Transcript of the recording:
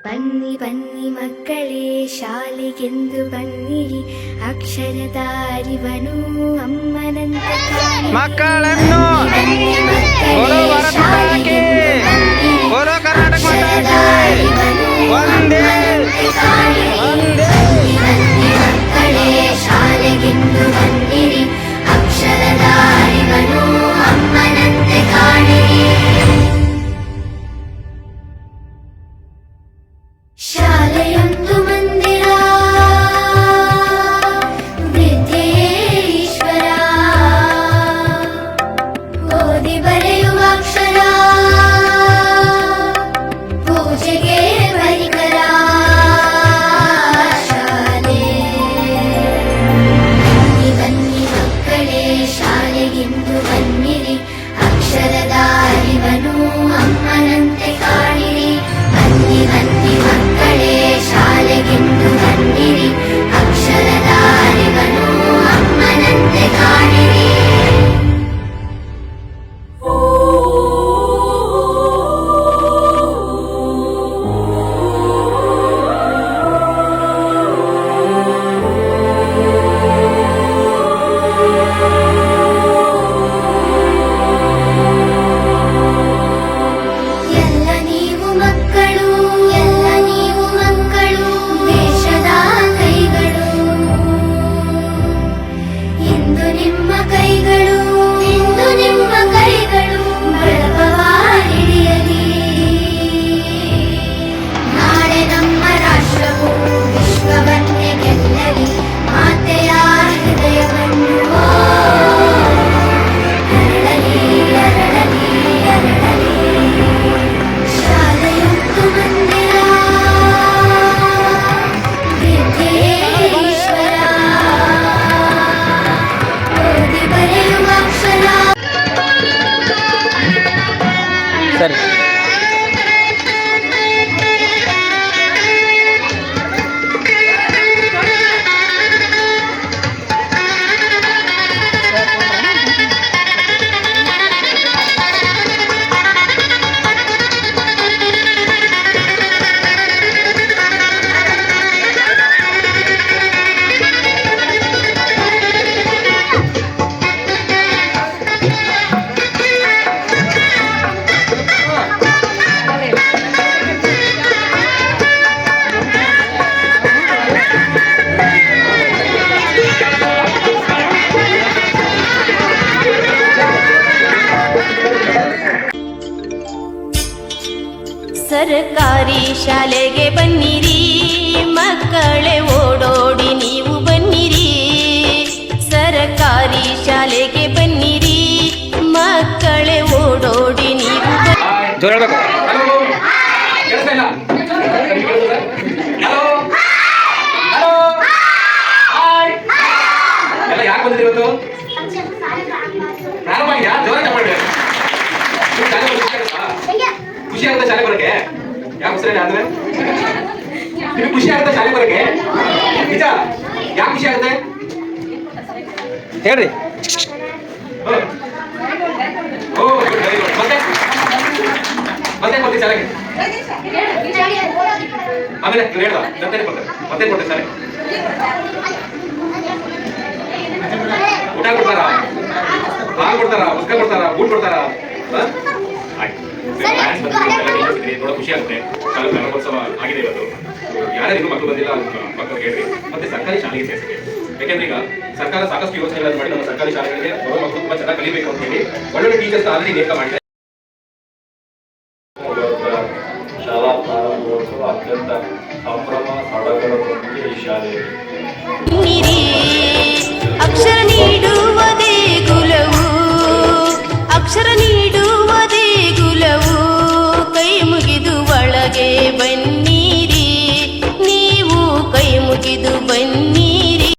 ಬನ್ನಿ ಬನ್ನಿ ಮಕ್ಕಳೇ ಶಾಲೆಗೆಂದು ಬನ್ನಿರಿ, ಅಕ್ಷರದ ಅರಿವನು ಅಮ್ಮನಂತ ಕಾಣಿರಿ. ಮಕ್ಕಳನ್ನು ಗುರು ಭಾರತ ಮಾತಾಕಿ, ಗುರು ಕರ್ನಾಟಕ ಮಾತಾಕಿ, ವಂದೇ ವಂದೇ. ಮಕ್ಕಳೇ ಶಾಲೆಗೆಂದು ಬನ್ನಿರಿ, ಅಕ್ಷರದ ಅರಿವನು ಅಮ್ಮನಂತೆ ಕಾಣಿರಿ. ಶಾಲೆಯೊಂದು ಮಂದಿರ, ವಿದ್ಯೆಯೇ ಈಶ್ವರ, ಓದಿ ಬರೆಯುವ ಅಕ್ಷರ, ಪೂಜೆಗೆ ಪರಿಕರ. ಶಾಲೆ ಬನ್ನಿ ಬನ್ನಿ ಮಕ್ಕಳೇ ಶಾಲೆಗೆಂದು ಬನ್ನಿರಿ, ಅಕ್ಷರದ ಅರಿವನು ಅಮ್ಮನಂತೆ ಕಾಣಿರಿ. ಬನ್ನಿ ಬನ್ನಿ ಮಕ್ಕಳೇ ಶಾಲೆಗೆಂದು ಬನ್ನಿರಿ, ಅಕ್ಷರದ ಅರಿವನು ಅಮ್ಮನಂತೆ ಕಾಣಿರಿ. ಎಲ್ಲ ನೀವು ಮಕ್ಕಳು, ಎಲ್ಲ ನೀವು ಮಕ್ಕಳು, ದೇಶದ ಕೈಗಳು. ಇಂದು ನಿಮ್ಮ ಕೈಗಳು, ಇಂದು ನಿಮ್ಮ ಕೈಗಳು ಬೆಳಕವ ಹಿಡಿಯಲಿ. ನಾಳೆ ನಮ್ಮ ರಾಷ್ಟ್ರವು ವಿಶ್ವವನ್ನೇ ಗೆಲ್ಲಲಿ, ಮಾತೆಯ ಹೃದಯವನ್ನು ಅರಳಲಿ ಅರಳಲಿ ಅರಳಲಿ. ಶಾಲೆಯೊಂದು ಮಂದಿರ, ವಿದ್ಯೆಯೇ ಈಶ್ವರ, ಓದಿ ಬರೆಯುವ ಅಕ್ಷರ. ಸರಿ. ಸರ್ಕಾರಿ ಶಾಲೆಗೆ ಬನ್ನಿರಿ, ಮಕ್ಕಳೇ ಓಡೋಡಿ ನೀವು ಬನ್ನಿರಿ. ಸರ್ಕಾರಿ ಶಾಲೆಗೆ ಬನ್ನಿರಿ, ಮಕ್ಕಳೇ ಓಡೋಡಿ ನೀವು ಜೋರ ಹೇಳ್ಬೇಕು. ಎಲ್ಲ ಯಾಕೆ ಬಂದಿದ್ದೀವಿ ಇವತ್ತು? ಪ್ರಾರಂಭ ಆಗಿದೆಯಾ? ಜೋರಾಗಿ ಮಾಡಿ. ಖುಷಿ ಆಗುತ್ತೆ ಶಾಲೆ ಬರೋಕೆ? ಯಾಕೆ ಹೆಸರೇನೆ ಅಂದ್ರೆ ನಿಮ್ಗೆ ಖುಷಿ ಆಗುತ್ತೆ ಶಾಲೆ ಬರೋಕೆ? ನಿಜ? ಯಾಕೆ ಖುಷಿ ಆಗುತ್ತೆ ಹೇಳ್ರಿ. ಓ ವೆರಿ ಗುಡ್. ಮತ್ತೆ ಮತ್ತೆ ಕೊಡ್ತೀವಿ ಶಾಲೆಗೆ. ಆಮೇಲೆ ನೀವು ಹೇಳ್ದ ಮತ್ತೆ ಕೊಡ್ತಾರೆ, ಮತ್ತೆ ಕೊಡ್ತೀವಿ ಶಾಲೆಗೆ. ಊಟ ಕೊಡ್ತಾರಾ, ಹಾಲು ಕೊಡ್ತಾರಾ, ಪುಸ್ತಕ ಕೊಡ್ತಾರಾ, ಬೂಟ್ ಕೊಡ್ತಾರಾ? ನೋಡೋ ಖುಷಿ ಆಗುತ್ತೆ. ಶಾಲೆ ಪ್ರಾರಂಭೋತ್ಸವ ಆಗಿದೆ ಇವತ್ತು. ಯಾರ್ಯಾರಿಗೂ ಮಕ್ಕಳು ಬಂದಿಲ್ಲ ಮಕ್ಕಳು ಹೇಳ್ರಿ. ಮತ್ತೆ ಸರ್ಕಾರಿ ಶಾಲೆಗೆ ಸೇರಿಸಿದೆ. ಯಾಕೆಂದ್ರೆ ಈಗ ಸರ್ಕಾರ ಸಾಕಷ್ಟು ಯೋಜನೆಗಳನ್ನು ಮಾಡಿ ನಮ್ಮ ಸರ್ಕಾರಿ ಶಾಲೆಗಳಿಗೆ ಬರೋ ಮಕ್ಕಳು ತುಂಬಾ ಚೆನ್ನಾಗಿ ಕಲಿಬೇಕು ಅಂತ ಹೇಳಿ ಒಳ್ಳೊಳ್ಳೆ ಟೀಚರ್ಸ್ ಆಲ್ರೆಡಿ ನೇಮಕ ಮಾಡಿದೆ. ಶಾಲಾ ಪ್ರಾರಂಭೋತ್ಸವ ಅತ್ಯಂತ ಸಂಭ್ರಮ ಸಡಗರದೊಂದಿಗೆ ಈ ಶಾಲೆಯಲ್ಲಿ